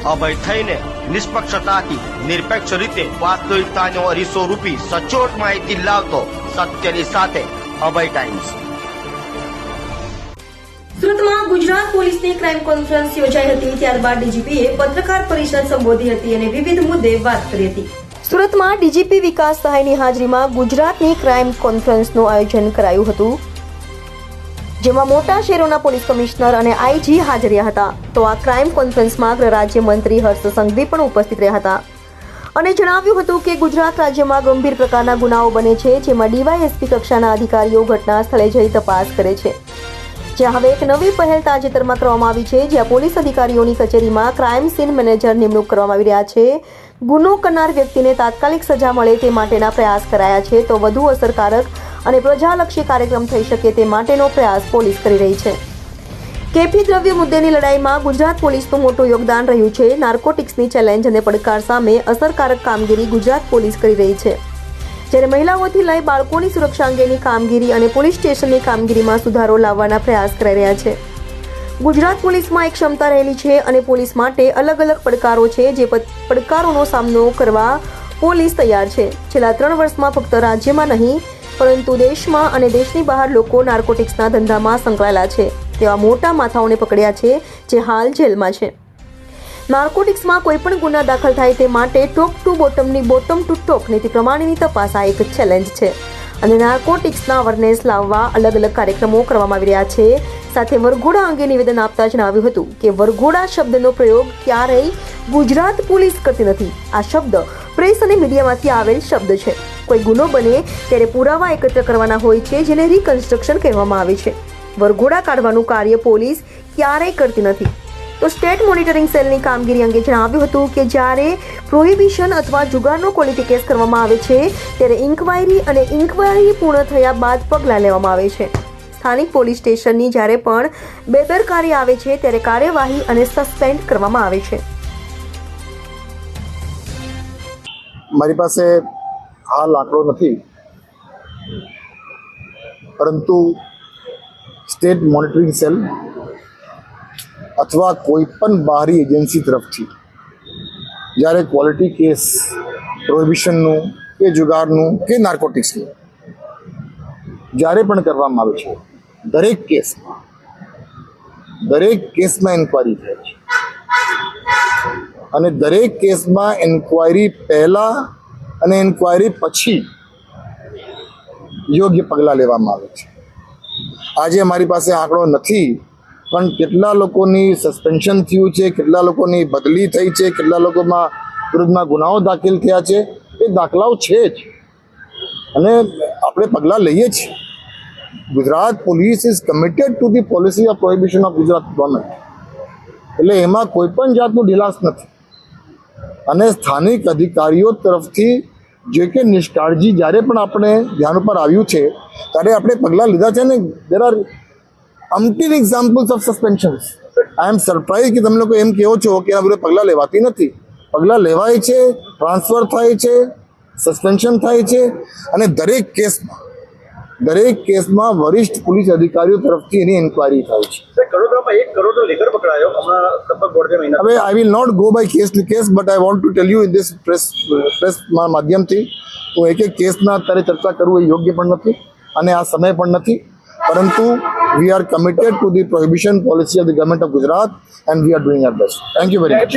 અભય થઈને નિષ્પક્ષતાથી નિરપેક્ષ રીતે વાસ્તવિકતાનો અરીસો રૂપી સચોટ માહિતી લાવતો સત્યની સાથે અભય ટાઈમ્સ। સુરતમાં ગુજરાત પોલીસની ક્રાઇમ કોન્ફરન્સ યોજાઈ હતી। ત્યારબાદ ડીજીપીએ પત્રકાર પરિષદ સંબોધી હતી અને વિવિધ મુદ્દે વાત કરી હતી। સુરતમાં ડીજીપી વિકાસ સહાયની હાજરીમાં ગુજરાતની ક્રાઇમ કોન્ફરન્સનું આયોજન કરાયું હતું, જેમાં મોટા શહેરોના પોલીસ કમિશનર અને આઈજી હાજર રહ્યા હતા। તો આ ક્રાઇમ કોન્ફરન્સમાં ગૃહ રાજ્યમંત્રી હર્ષ સંઘવી પણ ઉપસ્થિત રહ્યા હતા અને જણાવ્યું હતું કે ગુજરાત રાજ્યમાં ગંભીર પ્રકારના ગુનાઓ બને છે, જેમાં ડીવાયએસપી કક્ષાના અધિકારીઓ ઘટના સ્થળે જઈ તપાસ કરે છે। જ્યાં હવે એક નવી પહેલ તાજેતરમાં કરવામાં આવી છે, જ્યાં પોલીસ અધિકારીઓની કચેરીમાં ક્રાઇમ સીન મેનેજર નિમણૂક કરવામાં આવી રહ્યા છે। ગુનો કરનાર વ્યક્તિને તાત્કાલિક સજા મળે તે માટેના પ્રયાસ કરાયા છે, તો વધુ અસરકારક અને પ્રજાલક્ષી કાર્યક્રમ થઈ શકે તે માટેનો પ્રયાસ પોલીસ કરી રહી છે। કેફી દ્રવ્ય મુદ્દેની લડાઈમાં ગુજરાત પોલીસનું મોટું યોગદાન રહ્યું છે। નાર્કોટિક્સની ચેલેન્જ અને પડકાર સામે અસરકારક કામગીરી ગુજરાત પોલીસ કરી રહી છે, જ્યારે મહિલાઓથી લઈ બાળકોની સુરક્ષા અંગેની કામગીરી અને પોલીસ સ્ટેશનની કામગીરીમાં સુધારો લાવવાના પ્રયાસ કરાઈ રહ્યા છે। ગુજરાત પોલીસમાં એક ક્ષમતા રહેલી છે અને પોલીસ માટે અલગ અલગ પડકારો છે, જે પડકારોનો સામનો કરવા પોલીસ તૈયાર છે। છેલ્લા 3 વર્ષમાં ફક્ત રાજ્યમાં નહીં પરંતુ દેશમાં અને દેશની બહાર લોકો નાર્કોટિક્સના ધંધામાં સંકળાયેલા છે તેવા મોટા માથાઓને પકડ્યા છે, જે હાલ જેલમાં છે। નાર્કોટિક્સમાં કોઈ પણ ગુના દાખલ થાય તે માટે ટોપ ટુ બોટમની બોટમ ટુ ટોપ નીતિ પ્રમાણેની તપાસ આ એક ચેલેન્જ છે અને નાર્કોટિક્સના અવેરનેસ લાવવા અલગ અલગ કાર્યક્રમો કરવામાં આવી રહ્યા છે। સાથે વરઘોડા અંગે નિવેદન આપતા જણાવ્યું હતું કે વરઘોડા શબ્દનો પ્રયોગ ક્યારેય ગુજરાત પોલીસ કરતી નથી। આ શબ્દ પ્રેસ અને મીડિયામાંથી આવેલ શબ્દ છે। કોઈ ગુનો બને ત્યારે પુરાવા એકત્ર કરવાના હોય છે, જેને રિકન્સ્ટ્રક્શન કહેવામાં આવે છે। વરઘોડા કાઢવાનું કાર્ય પોલીસ ક્યારેય કરતી નથી। તો સ્ટેટ મોનિટરિંગ સેલની કામગીરી અંગે જણાવ્યું હતું કે જ્યારે પ્રોહિબિશન અથવા જુગારનો ક્વોલિટી કેસ કરવામાં આવે છે ત્યારે ઇન્ક્વાયરી પૂર્ણ થયા બાદ પગલાં લેવામાં આવે છે। સ્થાનિક પોલીસ સ્ટેશનની જ્યારે પણ બેદરકારી આવે છે ત્યારે કાર્યવાહી અને સસ્પેન્ડ કરવામાં આવે છે। મારી પાસે હાલ આંકડો નથી, પરંતુ સ્ટેટ મોનિટરિંગ સેલ અથવા કોઈ પણ બહારી એજન્સી તરફથી જ્યારે ક્વોલિટી કેસ પ્રોહિબિશનનું કે જુગારનું કે નાર્કોટિક્સનું જ્યારે પણ કરવામાં આવે છે, દરેક કેસમાં ઇન્ક્વાયરી થાય છે અને દરેક કેસમાં ઇન્ક્વાયરી પહેલાં અને ઇન્ક્વાયરી પછી યોગ્ય પગલાં લેવામાં આવે છે। આજે મારી પાસે આંકડો નથી, પણ કેટલા લોકોની સસ્પેન્શન થયું છે, કેટલા લોકોની બદલી થઈ છે, કેટલા લોકોમાં વિરુદ્ધમાં ગુનાઓ દાખલ થયા છે, એ દાખલાઓ છે જ અને આપણે પગલાં લઈએ છીએ। Gujarat police is committed to the policy of prohibition of Gujarat government, એટલે એમાં કોઈ પણ જાતનું ઢીલાસ નથી અને સ્થાનિક અધિકારીઓ તરફથી જે કે નિષ્કાળજી જ્યારે પણ આપણે ધ્યાન ઉપર આવ્યું છે ત્યારે આપણે પગલાં લીધા છે ને there are umpteen examples of suspensions. I am surprised કે તમે લોકો એમ કહો છો કે આ વિરુદ્ધ પગલાં લેવાતી નથી। પગલાં લેવાય છે, ટ્રાન્સફર થાય છે, સસ્પેન્શન થાય છે અને દરેક કેસમાં વરિષ્ઠ પોલીસ અધિકારીઓ તરફથી એની ઇન્ક્વાયરી થાય છે। હવે I will not go by case to case, but I want to tell you in this press માધ્યમથી હું એક કેસના અત્યારે ચર્ચા કરવું એ યોગ્ય પણ નથી અને આ સમય પણ નથી, પરંતુ we are committed to the prohibition policy of the government of Gujarat and we are doing our best. Thank you very much.